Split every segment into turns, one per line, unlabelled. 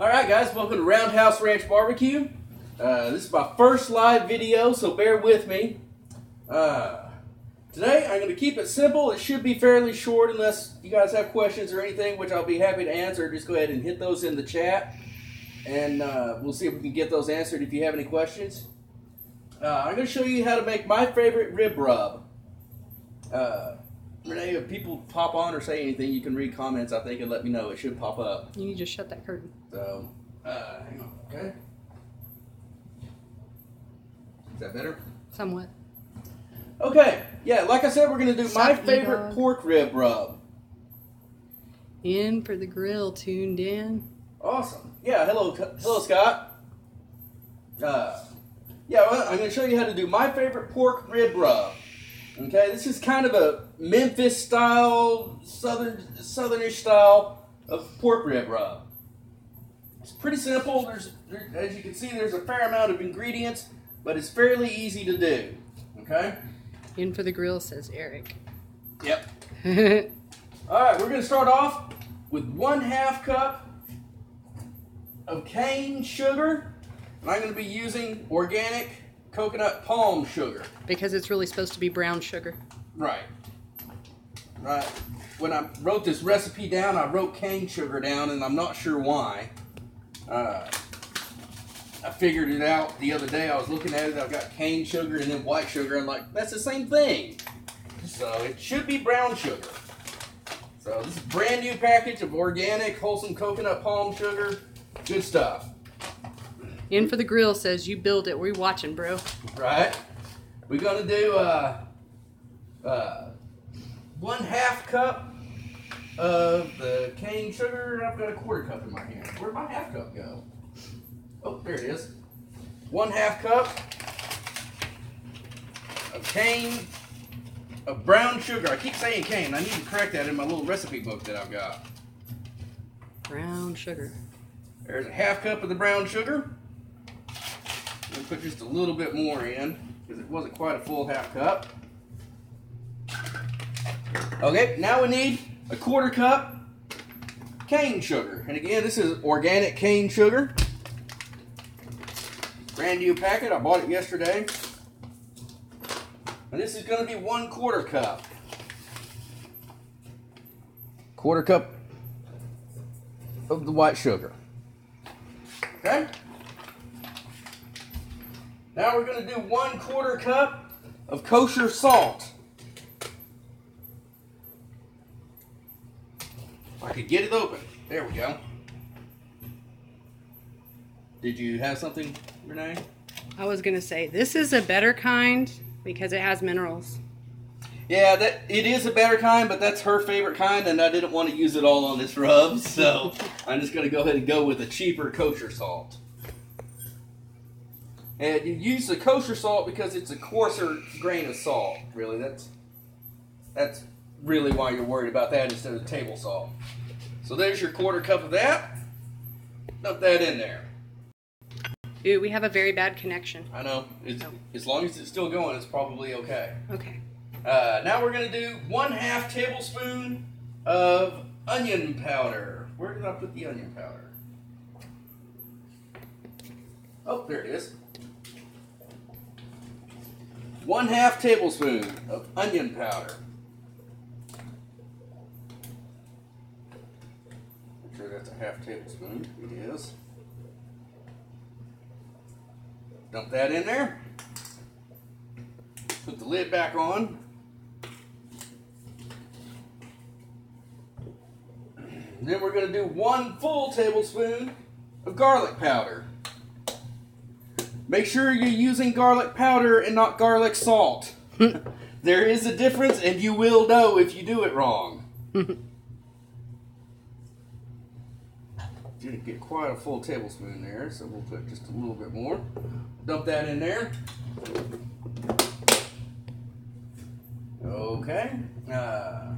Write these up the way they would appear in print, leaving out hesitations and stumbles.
Alright guys, welcome to Roundhouse Ranch Barbecue. This is my first live video, so bear with me. Today I'm going to keep it simple. It should be fairly short unless you guys have questions or anything, which I'll be happy to answer. Just go ahead and hit those in the chat, and we'll see if we can get those answered if you have any questions. I'm going to show you how to make my favorite rib rub. Renee, if people pop on or say anything, you can read comments, I think, and let me know. It should pop up.
You need to shut that curtain.
So, hang on, okay? Is that better?
Somewhat.
Okay, yeah, like I said, we're going to do my
Suck,
favorite
E-Dog.
pork rib rub.
In for the grill, tuned in.
Awesome. Yeah, hello Scott. Yeah, well, I'm going to show you how to do my favorite pork rib rub. Okay, this is kind of a Memphis style, southernish style of pork rib rub. It's pretty simple. As you can see, there's a fair amount of ingredients, but it's fairly easy to do. Okay?
In for the grill, says Eric.
Yep. Alright, we're going to start off with 1/2 cup of cane sugar. And I'm going to be using organic coconut palm sugar.
Because it's really supposed to be brown sugar.
Right. Right. When I wrote this recipe down, I wrote cane sugar down, and I'm not sure why. I figured it out the other day. I was looking at it. I've got cane sugar and then white sugar. I'm like, that's the same thing. So it should be brown sugar. So this is a brand new package of organic, wholesome coconut palm sugar. Good stuff.
In for the grill, says you build it. We're watching, bro.
Right. We're going to do 1/2 cup of the cane sugar. I've got a 1/4 cup in my hand. Where'd my 1/2 cup go? Oh, there it is. 1/2 cup of cane of brown sugar. I keep saying cane. I need to correct that in my little recipe book that I've got.
Brown sugar.
There's a 1/2 cup of the brown sugar. I'm going to put just a little bit more in because it wasn't quite a full 1/2 cup. Okay, now we need a 1/4 cup cane sugar. And again, this is organic cane sugar. Brand new packet. I bought it yesterday. And this is going to be 1/4 cup. 1/4 cup of the white sugar. Okay? Now we're going to do 1/4 cup of kosher salt. If I could get it open. There we go. Did you have something, Renee?
I was going to say, this is a better kind because it has minerals.
Yeah, it is a better kind, but that's her favorite kind, and I didn't want to use it all on this rub, so I'm just going to go ahead and go with a cheaper kosher salt. And you use the kosher salt because it's a coarser grain of salt, really. That's really why you're worried about that instead of table salt. So there's your 1/4 cup of that. Dump that in there.
Ooh, we have a very bad connection.
I know. As long as it's still going, it's probably okay.
Okay.
Now we're going to do 1/2 tablespoon of onion powder. Where did I put the onion powder? Oh, there it is. 1/2 tablespoon of onion powder. Make sure that's a 1/2 tablespoon. It is. Dump that in there. Put the lid back on. And then we're going to do 1 full tablespoon of garlic powder. Make sure you're using garlic powder and not garlic salt. There is a difference, and you will know if you do it wrong. Didn't get quite a full tablespoon there, so we'll put just a little bit more. Dump that in there. Okay. Where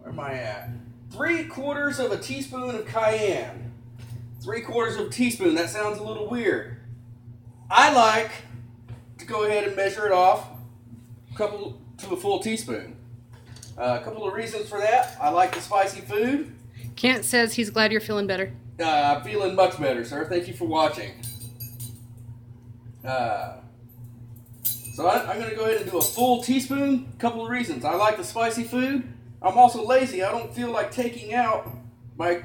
am I at? 3/4 of a teaspoon of cayenne. 3/4 of a teaspoon. That sounds a little weird. I like to go ahead and measure it off to a full teaspoon. A couple of reasons for that. I like the spicy food.
Kent says he's glad you're feeling better.
I'm feeling much better, sir. Thank you for watching. So I'm going to go ahead and do a full teaspoon. Couple of reasons. I like the spicy food. I'm also lazy. I don't feel like taking out my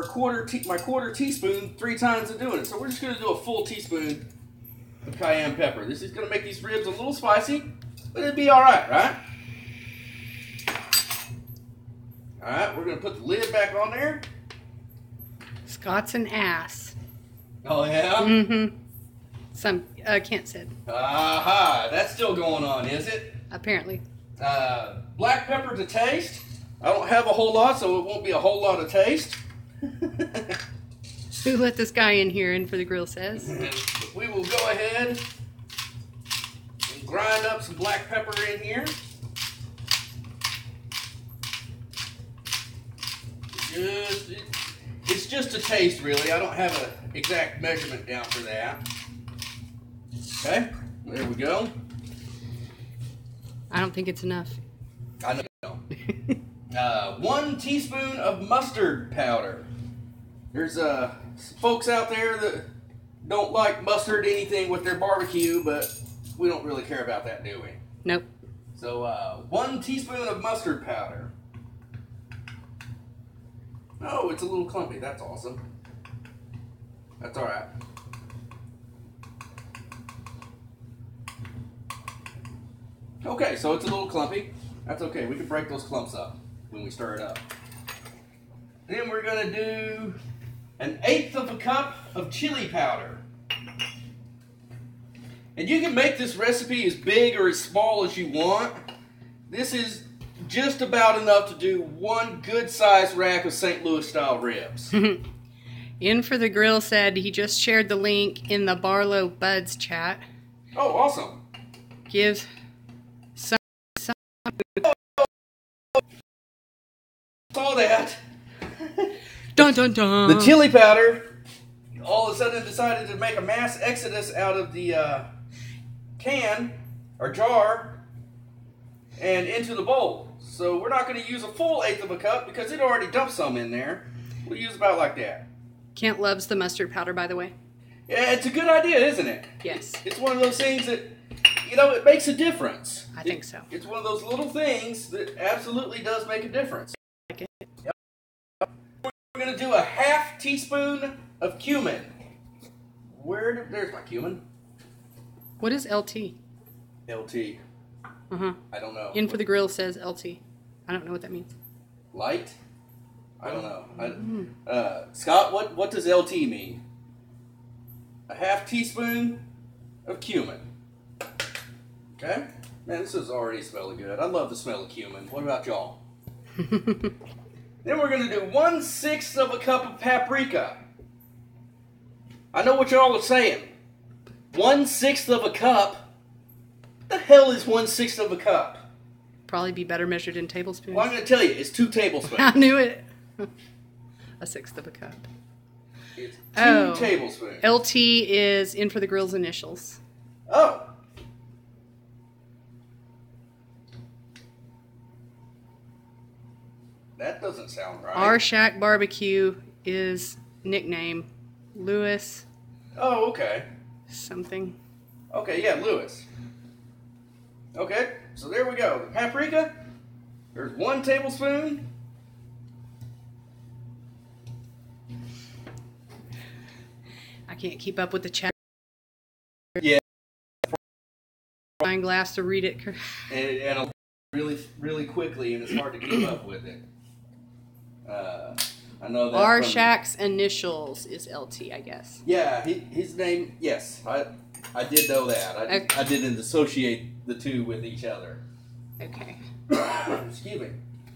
quarter teaspoon 3 times and doing it. So we're just going to do a full teaspoon of cayenne pepper. This is going to make these ribs a little spicy, but it'll be all right, right? All right, we're going to put the lid back on there.
Scott's an ass.
Oh, yeah?
Mm-hmm. Kent said.
Aha, that's still going on, is it?
Apparently.
Black pepper to taste. I don't have a whole lot, so it won't be a whole lot of taste.
Who let this guy in here? In for the Grill says.
We will go ahead and grind up some black pepper in here. It's just a taste, really. I don't have an exact measurement down for that. Okay, there we go.
I don't think it's enough.
I know. 1 teaspoon of mustard powder. There's folks out there that don't like mustard anything with their barbecue, but we don't really care about that, do we?
Nope.
So 1 teaspoon of mustard powder. Oh, it's a little clumpy. That's awesome. That's all right. Okay, so it's a little clumpy. That's okay. We can break those clumps up when we stir it up. Then we're going to do 1/8 of a cup of chili powder. And you can make this recipe as big or as small as you want. This is just about enough to do 1 good-sized rack of St. Louis style ribs.
In for the Grill said he just shared the link in the Barlow Buds chat.
Oh, awesome.
Gives
Saw that.
dun dun dun.
The chili powder all of a sudden decided to make a mass exodus out of the can or jar and into the bowl. So we're not going to use a full 1/8 of a cup because it already dumped some in there. We'll use about like that.
Kent loves the mustard powder, by the way.
Yeah, it's a good idea, isn't it?
Yes.
It's one of those things that, it makes a difference.
I think so.
It's one of those little things that absolutely does make a difference.
Like it.
Yep. We're going to do a 1/2 teaspoon of cumin. There's my cumin.
What is LT?
LT.
Uh-huh.
I don't know.
In for the Grill says LT. I don't know what that means.
Light? I don't know. Scott, what does LT mean? A 1/2 teaspoon of cumin. Okay? Man, this is already smelling good. I love the smell of cumin. What about y'all? Then we're going to do 1/6 of a cup of paprika. I know what y'all are saying. 1/6 of a cup? What the hell is 1/6 of a cup?
Probably be better measured in tablespoons.
Well, I'm going to tell you, it's 2 tablespoons.
I knew it. 1/6 of a cup.
It's 2 tablespoons.
LT is In for the Grill's initials.
Oh. That doesn't sound right.
Our Shack Barbecue is nickname Lewis
Oh, okay.
something.
Okay, yeah, Lewis. Okay, so there we go. The paprika, there's 1 tablespoon.
I can't keep up with the chat.
Yeah.
Fine glass to read it.
And really, really quickly, and it's hard to keep up with it. I know that.
Our Shack's initials is LT, I guess.
Yeah, his name. Yes, I did know that. I didn't associate the two with each other.
Okay.
Excuse me.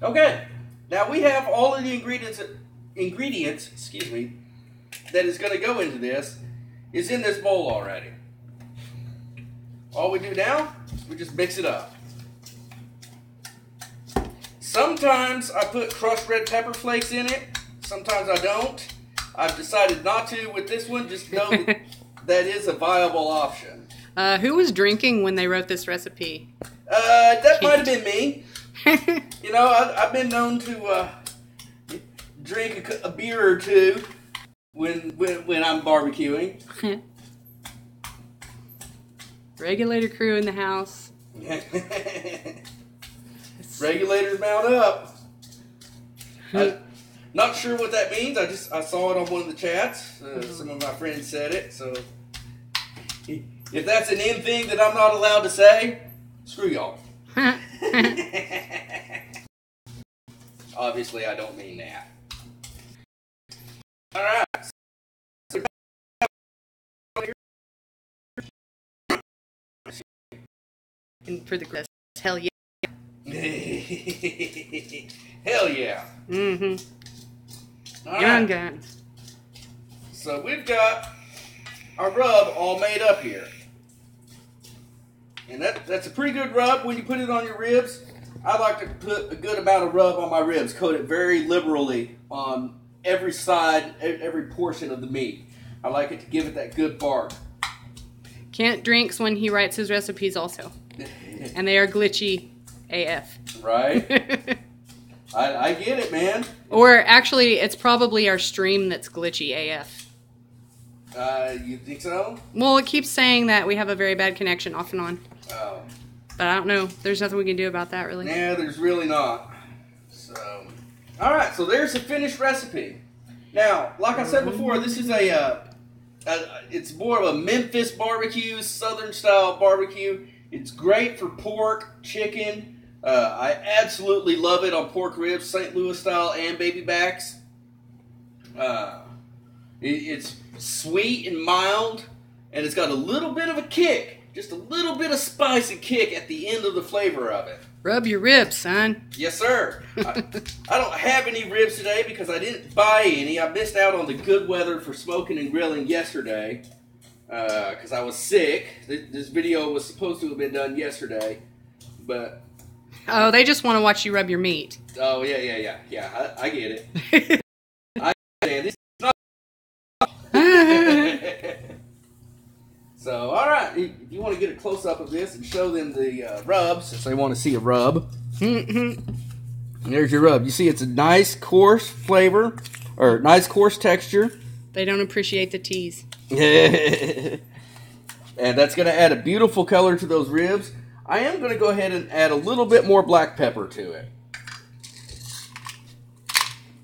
Okay, now we have all of the ingredients. Excuse me. That is going to go into this is in this bowl already. All we do now is we just mix it up. Sometimes I put crushed red pepper flakes in it. Sometimes I don't. I've decided not to with this one. Just know that is a viable option.
Who was drinking when they wrote this recipe?
That might have been me. I've been known to, drink a beer or two when I'm barbecuing.
Regulator crew in the house.
Regulators mount up. Not sure what that means. I saw it on one of the chats. Some of my friends said it. So if that's an in thing that I'm not allowed to say, screw y'all. Obviously, I don't mean that. All right.
And for the grill, hell yeah.
Hell yeah.
Mm-hmm.
All
Young
right.
gun.
So we've got our rub all made up here. And that's a pretty good rub when you put it on your ribs. I like to put a good amount of rub on my ribs, coat it very liberally on every side, every portion of the meat. I like it to give it that good bark.
Kent drinks when he writes his recipes also. And they are glitchy AF.
Right? I get it, man.
Or actually, it's probably our stream that's glitchy AF.
You think so?
Well, it keeps saying that we have a very bad connection off and on.
Oh.
But I don't know. There's nothing we can do about that, really.
Nah, there's really not. So, all right. So there's the finished recipe. Now, like I said before, this is it's more of a Memphis barbecue, Southern style barbecue. It's great for pork, chicken. I absolutely love it on pork ribs, St. Louis style, and baby backs. It's sweet and mild, and it's got a little bit of a kick. Just a little bit of spice and kick at the end of the flavor of it.
Rub your ribs, son.
Yes, sir. I don't have any ribs today because I didn't buy any. I missed out on the good weather for smoking and grilling yesterday because I was sick. This video was supposed to have been done yesterday, but...
Oh, they just want to watch you rub your meat.
Oh, yeah. I get it. I understand. This is not... So, all right, if you want to get a close-up of this and show them the rub, since they want to see a rub. There's your rub. You see it's a nice, coarse flavor, or nice, coarse texture.
They don't appreciate the tease.
And that's going to add a beautiful color to those ribs. I am going to go ahead and add a little bit more black pepper to it.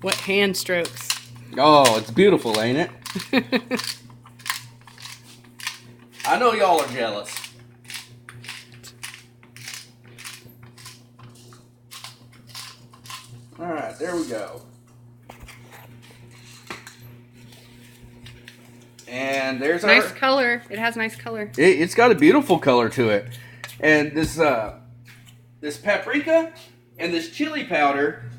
What hand strokes.
Oh, it's beautiful, ain't it? I know y'all are jealous. Alright, there we go. And there's our...
Nice color. It has nice color.
It's got a beautiful color to it. And this paprika and this chili powder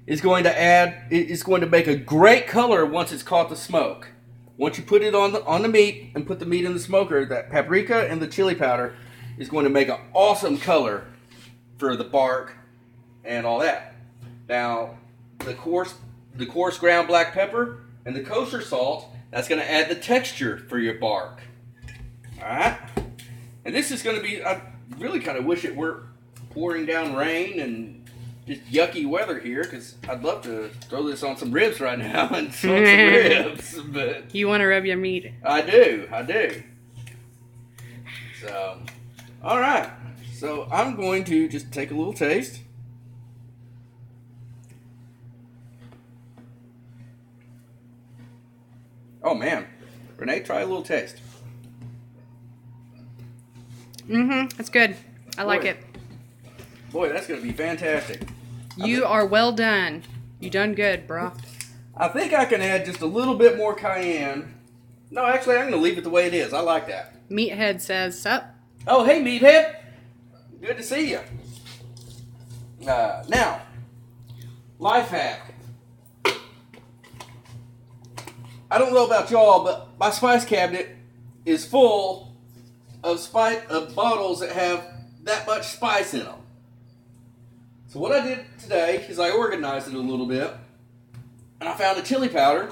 is going to make a great color once it's caught the smoke. Once you put it on the meat and put the meat in the smoker, that paprika and the chili powder is going to make an awesome color for the bark and all that. Now, the coarse ground black pepper and the kosher salt, that's going to add the texture for your bark. All right? And this is going to be, I really kind of wish it were pouring down rain and just yucky weather here, because I'd love to throw this on some ribs right now and smoke some ribs. But
You want to rub your meat.
I do. So, all right. So I'm going to just take a little taste. Oh man, Renee, try a little taste.
That's good. I like it.
Boy, that's going to be fantastic.
You are well done. You done good, bro.
I think I can add just a little bit more cayenne. No, actually, I'm going to leave it the way it is. I like that.
Meathead says, sup?
Oh, hey, Meathead. Good to see you. Now, life hack. I don't know about y'all, but my spice cabinet is full of bottles that have that much spice in them. So what I did today is I organized it a little bit, and I found a chili powder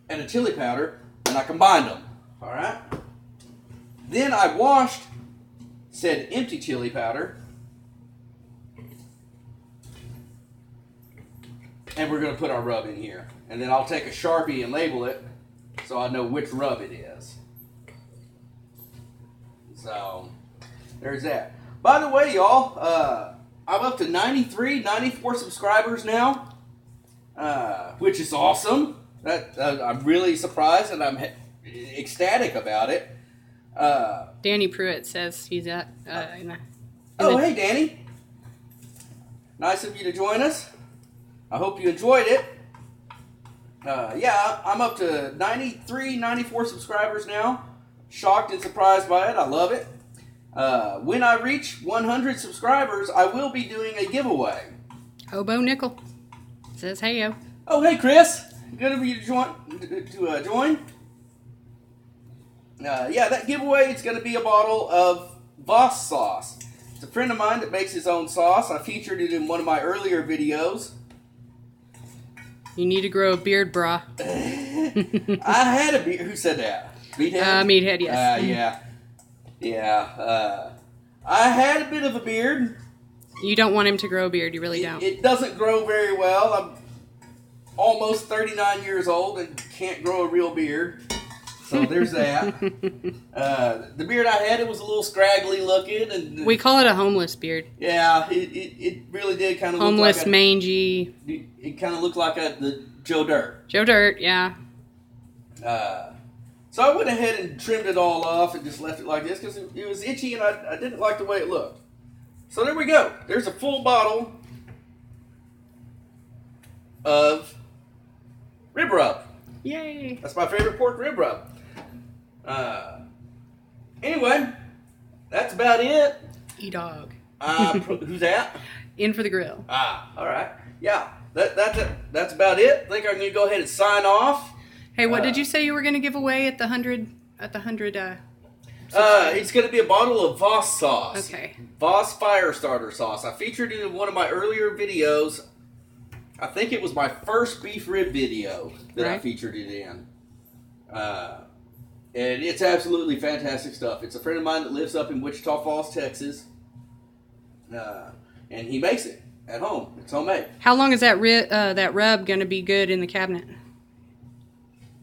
and a chili powder, and I combined them. All right. Then I washed said empty chili powder, And we're going to put our rub in here. And then I'll take a Sharpie and label it so I know which rub it is. So, there's that. By the way, y'all, I'm up to 94 subscribers now, which is awesome. I'm really surprised and I'm ecstatic about it.
Danny Pruitt says he's at.
Hey, Danny. Nice of you to join us. I hope you enjoyed it. Yeah, I'm up to 94 subscribers now. Shocked and surprised by it. I love it. When I reach 100 subscribers, I will be doing a giveaway.
Hobo Nickel says, "Hey yo."
Oh, hey, Chris. Good of you to join. Yeah, that giveaway is going to be a bottle of Voss sauce. It's a friend of mine that makes his own sauce. I featured it in one of my earlier videos.
You need to grow a beard, brah.
I had a beard. Who said that? Meathead?
Meathead, yes.
Yeah. I had a bit of a beard.
You don't want him to grow a beard. You really don't.
It doesn't grow very well. I'm almost 39 years old and can't grow a real beard. So there's that. The beard I had, it was a little scraggly looking. And
we call it a homeless beard.
Yeah, it really did kind of
homeless,
look like
mangy.
It kind of looked like the Joe Dirt.
Joe Dirt, yeah.
So I went ahead and trimmed it all off and just left it like this because it was itchy and I didn't like the way it looked. So there we go. There's a full bottle of rib rub.
Yay.
That's my favorite pork rib rub. Anyway, that's about it.
E-Dog.
Who's that?
In for the grill.
All right. Yeah, that's about it. I think I'm going to go ahead and sign off.
Hey, what did you say you were going to give away at the 100?
It's going to be a bottle of Voss sauce.
Okay.
Voss Fire Starter sauce. I featured it in one of my earlier videos. I think it was my first beef rib video that I featured it in. And it's absolutely fantastic stuff. It's a friend of mine that lives up in Wichita Falls, Texas. And he makes it at home. It's homemade.
How long is that rub going to be good in the cabinet?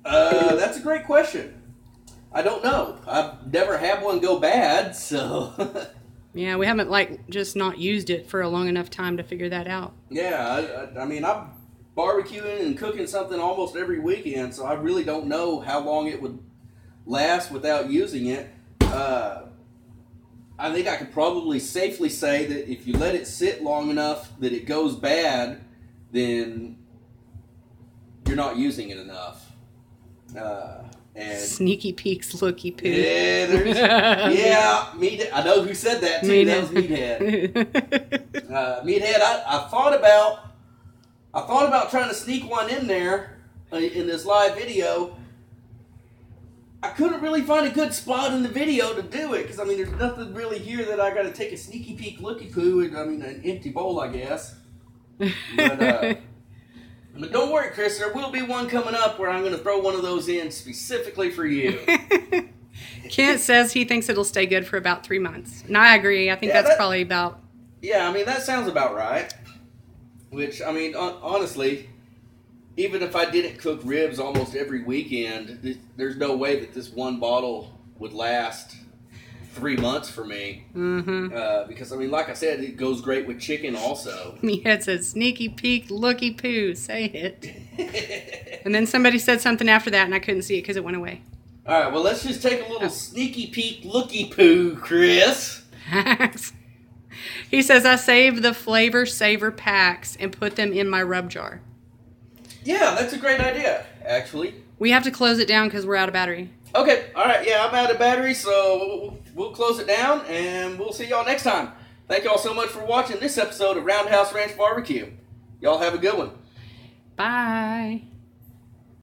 That's a great question. I don't know. I've never had one go bad, so...
Yeah, we haven't, just not used it for a long enough time to figure that out.
Yeah, I mean, I'm barbecuing and cooking something almost every weekend, so I really don't know how long it would last without using it. I think I could probably safely say that if you let it sit long enough that it goes bad, then you're not using it enough. And
Sneaky peeks, looky poo.
Yeah, Meathead. I know who said that too. That was Meathead. Meathead. I thought about trying to sneak one in there in this live video. I couldn't really find a good spot in the video to do it because I mean, there's nothing really here that I got to take a sneaky peek, looky poo. An empty bowl, I guess. But don't worry, Chris, there will be one coming up where I'm going to throw one of those in specifically for you.
Kent says he thinks it'll stay good for about 3 months. And I agree. I think that's probably about...
Yeah, I mean, that sounds about right. Which, I mean, honestly, even if I didn't cook ribs almost every weekend, there's no way that this one bottle would last 3 months for me. Mm-hmm. Because, I mean, like I said, it goes great with chicken also.
Meathead says, sneaky peek, looky poo, say it. And then somebody said something after that, and I couldn't see it because it went away.
All right, well, let's just take a little sneaky peek, looky poo, Chris.
He says, I save the Flavor Saver packs and put them in my rub jar.
Yeah, that's a great idea, actually.
We have to close it down because we're out of battery.
Okay, all right, yeah, I'm out of battery, so we'll close it down, and we'll see y'all next time. Thank y'all so much for watching this episode of Roundhouse Ranch Barbecue. Y'all have a good one.
Bye.